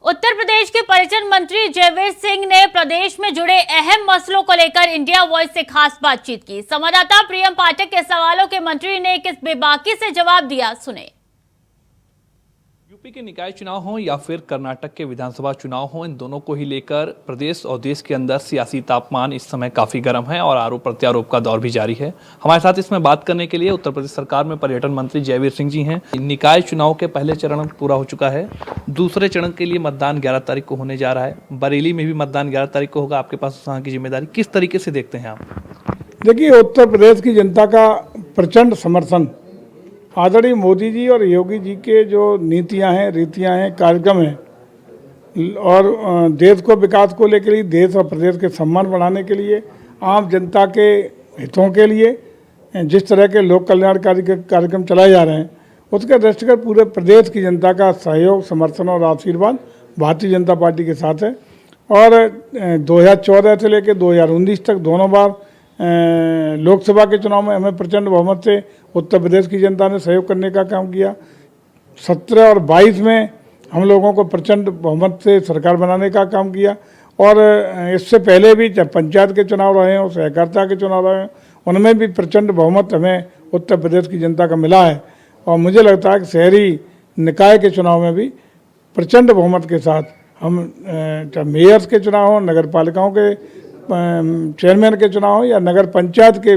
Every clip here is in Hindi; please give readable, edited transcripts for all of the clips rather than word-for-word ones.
उत्तर प्रदेश के पर्यटन मंत्री जयवीर सिंह ने प्रदेश में जुड़े अहम मसलों को लेकर इंडिया वॉइस से खास बातचीत की। संवाददाता प्रियम पाठक के सवालों के मंत्री ने किस बेबाकी से जवाब दिया, सुने। यूपी के निकाय चुनाव हों या फिर कर्नाटक के विधानसभा चुनाव हों, इन दोनों को ही लेकर प्रदेश और देश के अंदर सियासी तापमान इस समय काफी गर्म है और आरोप प्रत्यारोप का दौर भी जारी है। हमारे साथ इसमें बात करने के लिए उत्तर प्रदेश सरकार में पर्यटन मंत्री जयवीर सिंह जी हैं। निकाय चुनाव के पहले चरण पूरा हो चुका है, दूसरे चरण के लिए मतदान 11 तारीख को होने जा रहा है। बरेली में भी मतदान 11 तारीख को होगा, आपके पास वहाँ की जिम्मेदारी, किस तरीके से देखते हैं आप? देखिए, उत्तर प्रदेश की जनता का प्रचंड समर्थन आदरणीय मोदी जी और योगी जी के जो नीतियां हैं, रीतियां हैं, कार्यक्रम हैं और देश को विकास को लेकर के लिए, देश और प्रदेश के सम्मान बढ़ाने के लिए, आम जनता के हितों के लिए जिस तरह के लोक कल्याणकारी कार्यक्रम चलाए जा रहे हैं, उसके दृष्टिगत पूरे प्रदेश की जनता का सहयोग, समर्थन और आशीर्वाद भारतीय जनता पार्टी के साथ है। और 2014 से लेकर 2019 तक दोनों बार लोकसभा के चुनाव में हमें प्रचंड बहुमत से उत्तर प्रदेश की जनता ने सहयोग करने का काम किया। 17 और 22 में हम लोगों को प्रचंड बहुमत से सरकार बनाने का काम किया। और इससे पहले भी जब पंचायत के चुनाव रहे हों, सहकारिता के चुनाव रहे हों, उनमें भी प्रचंड बहुमत हमें उत्तर प्रदेश की जनता का मिला है। और मुझे लगता है कि शहरी निकाय के चुनाव में भी प्रचंड बहुमत के साथ हम चाहे मेयर्स के चुनाव हों, नगर पालिकाओं के चेयरमैन के चुनाव हो या नगर पंचायत के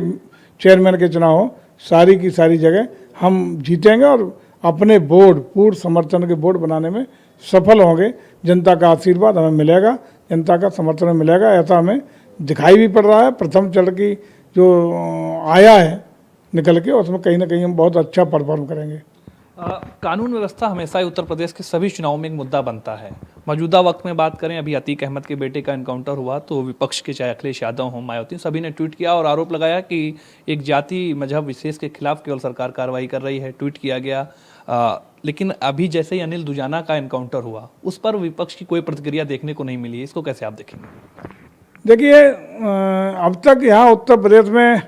चेयरमैन के चुनाव हो, सारी की सारी जगह हम जीतेंगे और अपने बोर्ड, पूर्ण समर्थन के बोर्ड बनाने में सफल होंगे। जनता का आशीर्वाद हमें मिलेगा, जनता का समर्थन मिलेगा, ऐसा हमें दिखाई भी पड़ रहा है। प्रथम चरण की जो आया है निकल के, उसमें कहीं ना कहीं हम बहुत अच्छा परफॉर्म करेंगे। कानून व्यवस्था हमेशा ही उत्तर प्रदेश के सभी चुनावों में एक मुद्दा बनता है। मौजूदा वक्त में बात करें, अभी अतीक अहमद के बेटे का एनकाउंटर हुआ तो विपक्ष के चाहे अखिलेश यादव हों, मायावती, सभी ने ट्वीट किया और आरोप लगाया कि एक जाति मजहब विशेष के खिलाफ केवल सरकार कार्रवाई कर रही है। ट्वीट किया गया। लेकिन अभी जैसे ही अनिल दुजाना का एनकाउंटर हुआ, उस पर विपक्ष की कोई प्रतिक्रिया देखने को नहीं मिली। इसको कैसे आप देखेंगे? देखिए, अब तक यहाँ उत्तर प्रदेश में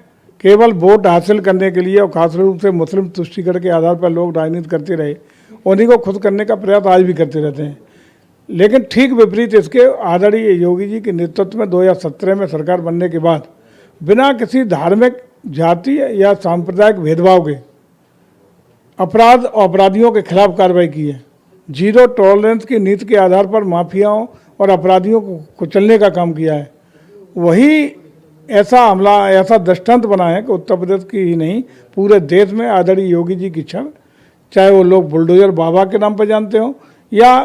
केवल वोट हासिल करने के लिए और खास रूप से मुस्लिम तुष्टिकरण के आधार पर लोग राजनीति करते रहे, उन्हीं को खुद करने का प्रयास आज भी करते रहते हैं। लेकिन ठीक विपरीत इसके आदरणीय योगी जी के नेतृत्व में 2017 में सरकार बनने के बाद बिना किसी धार्मिक, जाति या सांप्रदायिक भेदभाव के अपराध और अपराधियों के खिलाफ कार्रवाई की है। जीरो टॉलरेंस की नीति के आधार पर माफियाओं और अपराधियों को कुचलने का काम किया है। वही ऐसा हमला, ऐसा दृष्टांत बना है कि उत्तर प्रदेश की ही नहीं, पूरे देश में आदरणीय योगी जी की छड़, चाहे वो लोग बुलडोजर बाबा के नाम पर जानते हो या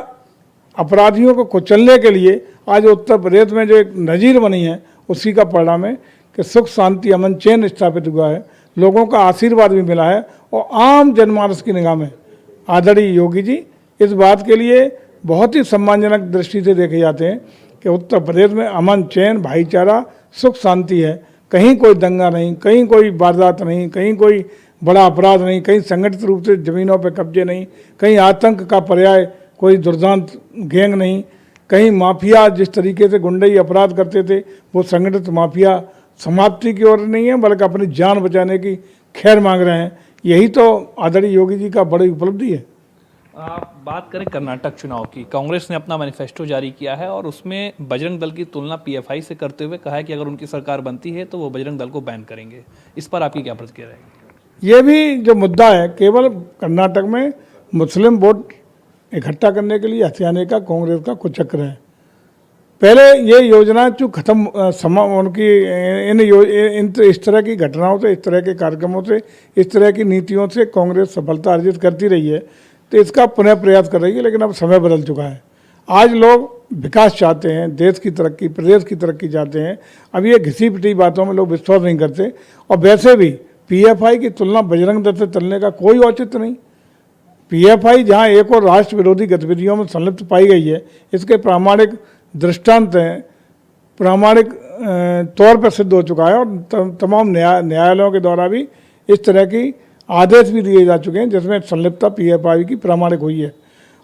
अपराधियों को कुचलने के लिए आज उत्तर प्रदेश में जो एक नज़ीर बनी है, उसी का परिणाम है कि सुख, शांति, अमन, चैन स्थापित हुआ है। लोगों का आशीर्वाद भी मिला है और आम जनमानस की निगाह में आदरणीय योगी जी इस बात के लिए बहुत ही सम्मानजनक दृष्टि से देखे जाते हैं कि उत्तर प्रदेश में अमन, चैन, भाईचारा, सुख, शांति है। कहीं कोई दंगा नहीं, कहीं कोई वारदात नहीं, कहीं कोई बड़ा अपराध नहीं, कहीं संगठित रूप से ज़मीनों पर कब्जे नहीं, कहीं आतंक का पर्याय कोई दुर्दांत गैंग नहीं, कहीं माफिया जिस तरीके से गुंडई अपराध करते थे वो संगठित माफिया समाप्ति की ओर नहीं है, बल्कि अपनी जान बचाने की खैर मांग रहे हैं। यही तो आदरणीय योगी जी का बड़ी उपलब्धि है। बात करें कर्नाटक चुनाव की, कांग्रेस ने अपना मैनिफेस्टो जारी किया है और उसमें बजरंग दल की तुलना पीएफआई से करते हुए कहा है कि अगर उनकी सरकार बनती है तो वो बजरंग दल को बैन करेंगे। इस पर आपकी क्या प्रतिक्रिया रहेगी? ये भी जो मुद्दा है, केवल कर्नाटक में मुस्लिम वोट इकट्ठा करने के लिए हथियाने का कांग्रेस का कुचक्र है। पहले ये योजना जो खत्म उनकी इस तरह की घटनाओं से, इस तरह के कार्यक्रमों से, इस तरह की नीतियों से कांग्रेस सफलता अर्जित करती रही है, तो इसका पुनः प्रयास कर रही है। लेकिन अब समय बदल चुका है। आज लोग विकास चाहते हैं, देश की तरक्की, प्रदेश की तरक्की चाहते हैं। अब ये घिसी पिटी बातों में लोग विश्वास नहीं करते। और वैसे भी पीएफआई की तुलना बजरंग दल से चलने का कोई औचित्य नहीं। पीएफआई जहां एक और राष्ट्र विरोधी गतिविधियों में संलिप्त पाई गई है, इसके प्रामाणिक दृष्टांत हैं, प्रामाणिक तौर पर सिद्ध हो चुका है। और तमाम न्यायालयों के द्वारा भी इस तरह की आदेश भी दिए जा चुके हैं जिसमें संलिप्तता पीएफआई की प्रामाणिक हुई है।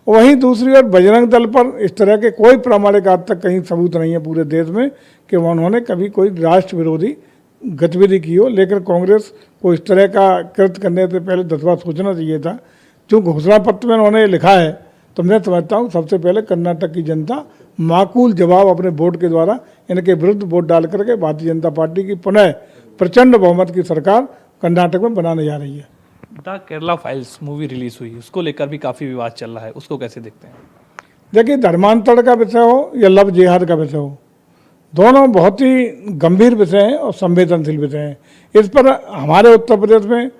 वहीं दूसरी ओर बजरंग दल पर इस तरह के कोई प्रामाणिक आज तक कहीं सबूत नहीं है पूरे देश में कि उन्होंने कभी कोई राष्ट्र विरोधी गतिविधि की हो। लेकिन कांग्रेस को इस तरह का कृत्य करने से पहले 10 बार सोचना चाहिए था। जो घोषणा पत्र में उन्होंने लिखा है तो मैं समझता हूँ सबसे पहले कर्नाटक की जनता माकूल जवाब अपने वोट के द्वारा इनके विरुद्ध वोट डाल करके भारतीय जनता पार्टी की पुनः प्रचंड बहुमत की सरकार कर्नाटक में बनाने जा रही है। The Kerala files movie release हुई, उसको लेकर भी काफी विवाद चल रहा है, उसको कैसे देखते हैं? देखिए, धर्मांतरण का विषय हो या लव जिहाद का विषय हो, दोनों बहुत ही गंभीर विषय हैं और संवेदनशील विषय हैं। इस पर हमारे उत्तर प्रदेश में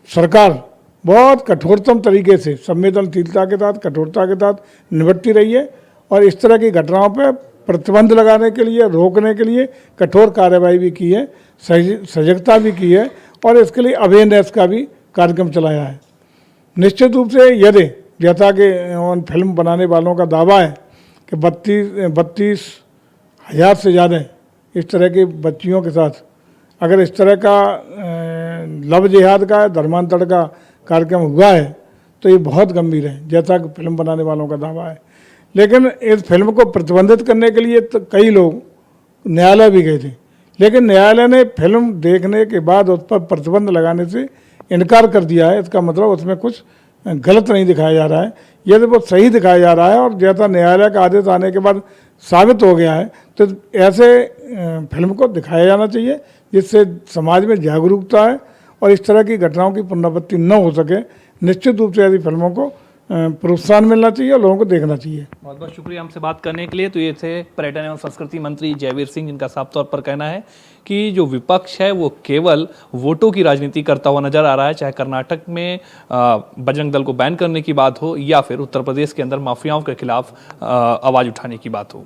सरकार बहुत कठोरतम तरीके से संवेदनशीलता के साथ, कठोरता के साथ निपटती रही है और इस तरह की घटनाओं पर प्रतिबंध लगाने के लिए, रोकने के लिए कठोर कार्रवाई भी की है, सजगता भी की है और इसके लिए अवेयरनेस का भी कार्यक्रम चलाया है। निश्चित रूप से यदि जैसा कि उन फिल्म बनाने वालों का दावा है कि 32,000 से ज़्यादा इस तरह की बच्चियों के साथ अगर इस तरह का लव जिहाद का, धर्मांतरण का कार्यक्रम हुआ है तो ये बहुत गंभीर है, जैसा कि फिल्म बनाने वालों का दावा है। लेकिन इस फिल्म को प्रतिबंधित करने के लिए तो कई लोग न्यायालय भी गए थे, लेकिन न्यायालय ने फिल्म देखने के बाद उस पर प्रतिबंध लगाने से इनकार कर दिया है। इसका मतलब उसमें कुछ गलत नहीं दिखाया जा रहा है, यदि वो सही दिखाया जा रहा है और जैसा न्यायालय का आदेश आने के बाद साबित हो गया है तो ऐसे फिल्म को दिखाया जाना चाहिए जिससे समाज में जागरूकता है और इस तरह की घटनाओं की पुनरावृत्ति न हो सके। निश्चित रूप से ऐसी फिल्मों को प्रोत्साहन मिलना चाहिए और लोगों को देखना चाहिए। बहुत बहुत शुक्रिया हमसे बात करने के लिए। तो ये थे पर्यटन एवं संस्कृति मंत्री जयवीर सिंह, जिनका साफ तौर पर कहना है कि जो विपक्ष है वो केवल वोटों की राजनीति करता हुआ नजर आ रहा है, चाहे कर्नाटक में बजरंग दल को बैन करने की बात हो या फिर उत्तर प्रदेश के अंदर माफियाओं के खिलाफ आवाज उठाने की बात हो।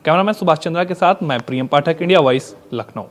कैमरामैन सुभाष चंद्रा के साथ मैं प्रियम पाठक, इंडिया वॉइस, लखनऊ।